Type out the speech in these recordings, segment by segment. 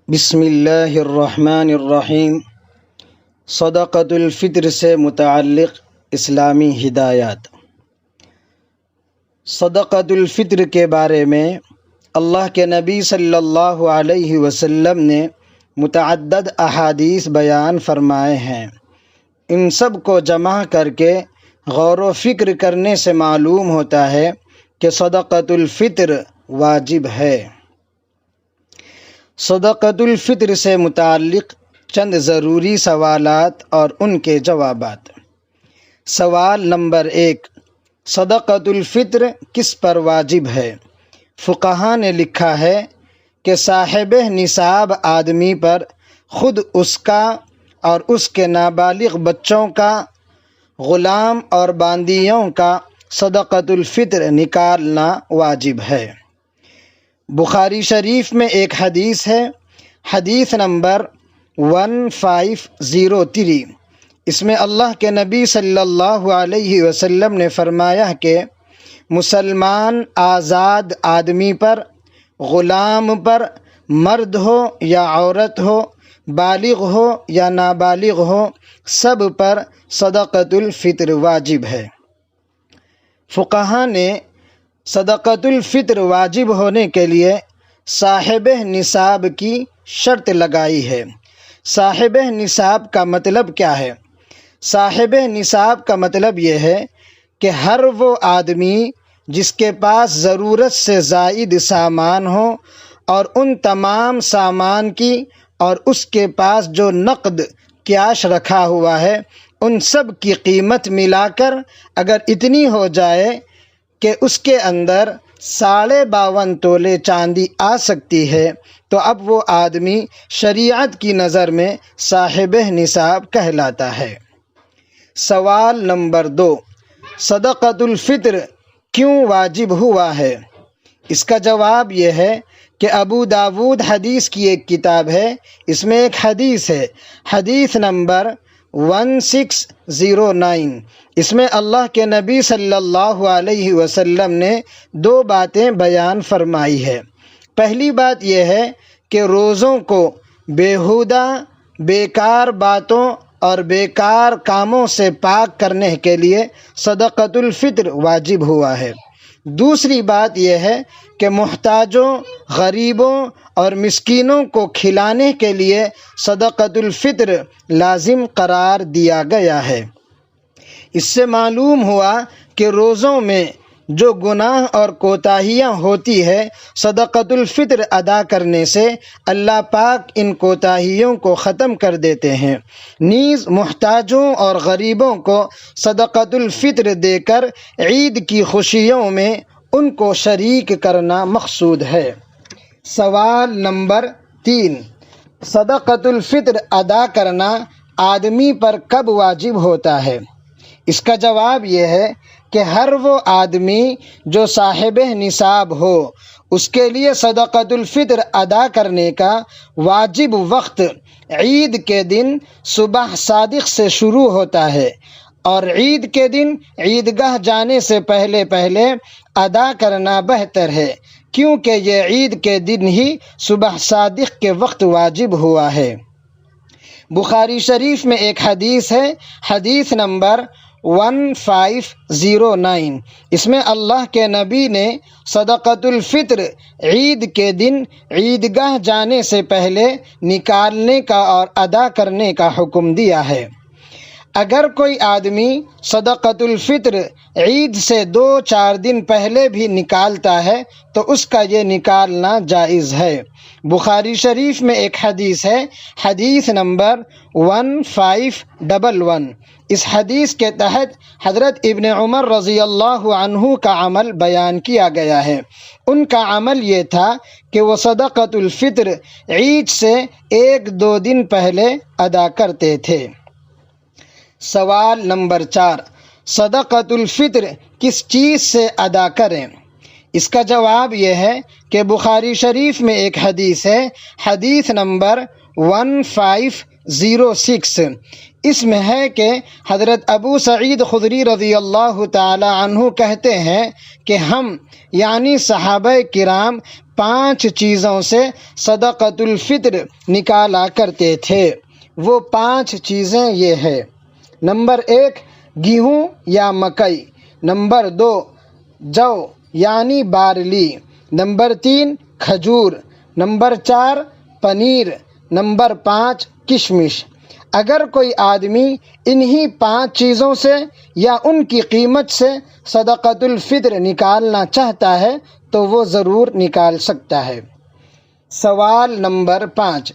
بسم اللہ الرحمن الرحیم۔ صدقۃ الفطر سے متعلق اسلامی ہدایات۔ صدقۃ الفطر کے بارے میں اللہ کے نبی صلی اللہ علیہ وسلم نے متعدد احادیث بیان فرمائے ہیں۔ ان سب کو جمع کر کے غور و فکر کرنے سے معلوم ہوتا ہے کہ صدقۃ الفطر واجب ہے۔ صدقۃ الفطر سے متعلق چند ضروری سوالات اور ان کے جوابات۔ سوال نمبر 1، صدقۃ الفطر کس پر واجب ہے؟ فقہا نے لکھا ہے کہ صاحب نصاب آدمی پر خود اس کا اور اس کے نابالغ بچوں کا، غلام اور باندیوں کا صدقۃ الفطر نکالنا واجب ہے۔ بخاری شریف میں ایک حدیث ہے، حدیث نمبر 1503۔ اس میں اللہ کے نبی صلی اللہ علیہ وسلم نے فرمایا کہ مسلمان آزاد آدمی پر، غلام پر، مرد ہو یا عورت ہو، بالغ ہو یا نابالغ ہو، سب پر صدقۃ الفطر واجب ہے۔ فقہا نے صدقۃ الفطر واجب ہونے کے لیے صاحب نصاب کی شرط لگائی ہے۔ صاحب نصاب کا مطلب کیا ہے؟ صاحب نصاب کا مطلب یہ ہے کہ ہر وہ آدمی جس کے پاس ضرورت سے زائد سامان ہو اور ان تمام سامان کی اور اس کے پاس جو نقد کیش رکھا ہوا ہے ان سب کی قیمت ملا کر اگر اتنی ہو جائے کہ اس کے اندر 52.5 تولے چاندی آ سکتی ہے تو اب وہ آدمی شریعت کی نظر میں صاحب نصاب کہلاتا ہے۔ سوال نمبر 2، صدقۃ الفطر کیوں واجب ہوا ہے؟ اس کا جواب یہ ہے کہ ابو داود حدیث کی ایک کتاب ہے، اس میں ایک حدیث ہے، حدیث نمبر 1609۔ اس میں اللہ کے نبی صلی اللہ علیہ وسلم نے 2 باتیں بیان فرمائی ہے۔ پہلی بات یہ ہے کہ روزوں کو بیہودہ، بیکار باتوں اور بیکار کاموں سے پاک کرنے کے لیے صدقۃ الفطر واجب ہوا ہے۔ دوسری بات یہ ہے کہ محتاجوں، غریبوں اور مسکینوں کو کھلانے کے لیے صدقۃ الفطر لازم قرار دیا گیا ہے۔ اس سے معلوم ہوا کہ روزوں میں جو گناہ اور کوتاہیاں ہوتی ہے، صدقۃ الفطر ادا کرنے سے اللہ پاک ان کوتاہیوں کو ختم کر دیتے ہیں۔ نیز محتاجوں اور غریبوں کو صدقۃ الفطر دے کر عید کی خوشیوں میں ان کو شریک کرنا مقصود ہے۔ سوال نمبر 3، صدقۃ الفطر ادا کرنا آدمی پر کب واجب ہوتا ہے؟ اس کا جواب یہ ہے کہ ہر وہ آدمی جو صاحب نصاب ہو اس کے لیے صدقۃ الفطر ادا کرنے کا واجب وقت عید کے دن صبح صادق سے شروع ہوتا ہے، اور عید کے دن عیدگاہ جانے سے پہلے ادا کرنا بہتر ہے، کیونکہ یہ عید کے دن ہی صبح صادق کے وقت واجب ہوا ہے۔ بخاری شریف میں ایک حدیث ہے، حدیث نمبر 1509۔ اس میں اللہ کے نبی نے صدقۃ الفطر عید کے دن عیدگاہ جانے سے پہلے نکالنے کا اور ادا کرنے کا حکم دیا ہے۔ اگر کوئی آدمی صدقۃ الفطر عید سے 2-4 دن پہلے بھی نکالتا ہے تو اس کا یہ نکالنا جائز ہے۔ بخاری شریف میں ایک حدیث ہے، حدیث نمبر 1511۔ اس حدیث کے تحت حضرت ابن عمر رضی اللہ عنہ کا عمل بیان کیا گیا ہے۔ ان کا عمل یہ تھا کہ وہ صدقۃ الفطر عید سے 1-2 دن پہلے ادا کرتے تھے۔ سوال نمبر 4، صدقۃ الفطر کس چیز سے ادا کریں؟ اس کا جواب یہ ہے کہ بخاری شریف میں ایک حدیث ہے، حدیث نمبر 06۔ اس میں ہے کہ حضرت ابو سعید خدری رضی اللہ تعالی عنہ کہتے ہیں کہ ہم یعنی صحابہ کرام 5 چیزوں سے صدقۃ الفطر نکالا کرتے تھے۔ وہ 5 چیزیں یہ ہے: نمبر 1 گیہوں یا مکئی، نمبر 2 جو یعنی بارلی، نمبر 3 کھجور، نمبر 4 پنیر، نمبر 5 کشمش۔ اگر کوئی آدمی انہی 5 چیزوں سے یا ان کی قیمت سے صدقۃ الفطر نکالنا چاہتا ہے تو وہ ضرور نکال سکتا ہے۔ سوال نمبر 5،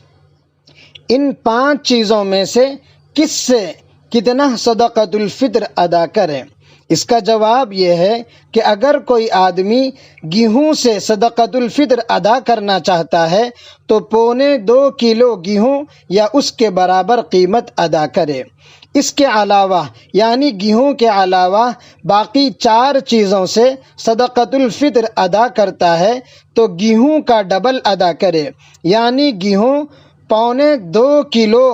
ان 5 چیزوں میں سے کس سے کتنا صدقۃ الفطر ادا کریں؟ اس کا جواب یہ ہے کہ اگر کوئی آدمی گیہوں سے صدقۃ الفطر ادا کرنا چاہتا ہے تو 2.25 کلو گیہوں یا اس کے برابر قیمت ادا کرے۔ اس کے علاوہ یعنی گیہوں کے علاوہ باقی 4 چیزوں سے صدقۃ الفطر ادا کرتا ہے تو گیہوں کا ڈبل ادا کرے، یعنی گیہوں 2.25 کلو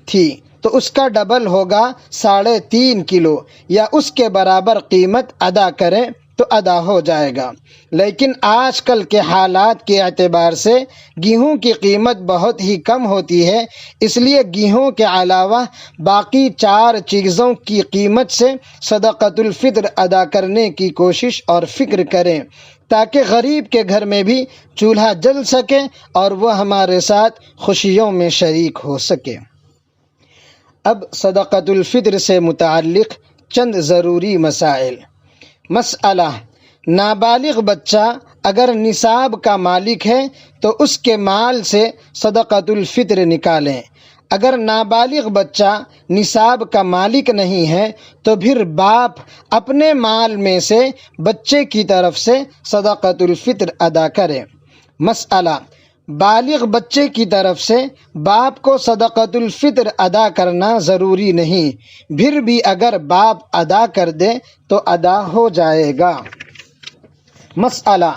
تھی تو اس کا ڈبل ہوگا 3.5 کلو یا اس کے برابر قیمت ادا کریں تو ادا ہو جائے گا۔ لیکن آج کل کے حالات کے اعتبار سے گیہوں کی قیمت بہت ہی کم ہوتی ہے، اس لیے گیہوں کے علاوہ باقی 4 چیزوں کی قیمت سے صدقۃ الفطر ادا کرنے کی کوشش اور فکر کریں تاکہ غریب کے گھر میں بھی چولہا جل سکے اور وہ ہمارے ساتھ خوشیوں میں شریک ہو سکے۔ اب صدقۃ الفطر سے متعلق چند ضروری مسائل۔ مسئلہ: نابالغ بچہ اگر نصاب کا مالک ہے تو اس کے مال سے صدقۃ الفطر نکالیں۔ اگر نابالغ بچہ نصاب کا مالک نہیں ہے تو پھر باپ اپنے مال میں سے بچے کی طرف سے صدقۃ الفطر ادا کرے۔ مسئلہ: بالغ بچے کی طرف سے باپ کو صدقۃ الفطر ادا کرنا ضروری نہیں، پھر بھی اگر باپ ادا کر دے تو ادا ہو جائے گا۔ مسئلہ: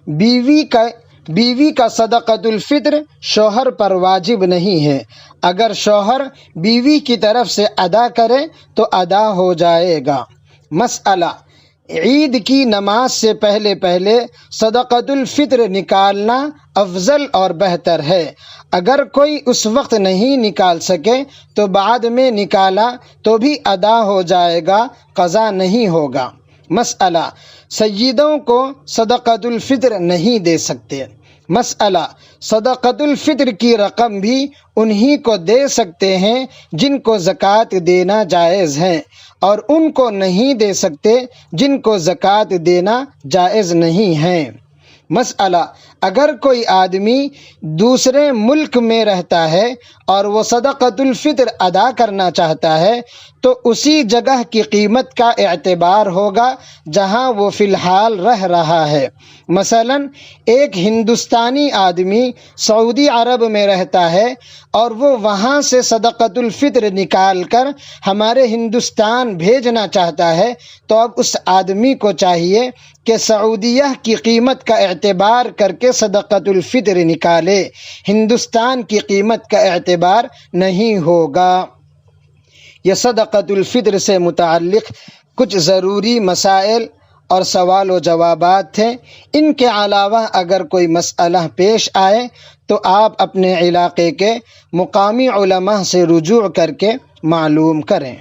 بیوی کا صدقۃ الفطر شوہر پر واجب نہیں ہے، اگر شوہر بیوی کی طرف سے ادا کرے تو ادا ہو جائے گا۔ مسئلہ: عید کی نماز سے پہلے صدقۃ الفطر نکالنا افضل اور بہتر ہے، اگر کوئی اس وقت نہیں نکال سکے تو بعد میں نکالا تو بھی ادا ہو جائے گا، قضا نہیں ہوگا۔ مسئلہ: سیدوں کو صدقۃ الفطر نہیں دے سکتے۔ مسئلہ: صدقۃ الفطر کی رقم بھی انہی کو دے سکتے ہیں جن کو زکوٰۃ دینا جائز ہے، اور ان کو نہیں دے سکتے جن کو زکوٰۃ دینا جائز نہیں ہے۔ مسئلہ: اگر کوئی آدمی دوسرے ملک میں رہتا ہے اور وہ صدقۃ الفطر ادا کرنا چاہتا ہے تو اسی جگہ کی قیمت کا اعتبار ہوگا جہاں وہ فی الحال رہ رہا ہے۔ مثلا ایک ہندوستانی آدمی سعودی عرب میں رہتا ہے اور وہ وہاں سے صدقۃ الفطر نکال کر ہمارے ہندوستان بھیجنا چاہتا ہے تو اب اس آدمی کو چاہیے کہ سعودیہ کی قیمت کا اعتبار کر کے صدقۃ الفطر نکالے، ہندوستان کی قیمت کا اعتبار نہیں ہوگا۔ یہ صدقۃ الفطر سے متعلق کچھ ضروری مسائل اور سوال و جوابات تھے۔ ان کے علاوہ اگر کوئی مسئلہ پیش آئے تو آپ اپنے علاقے کے مقامی علماء سے رجوع کر کے معلوم کریں۔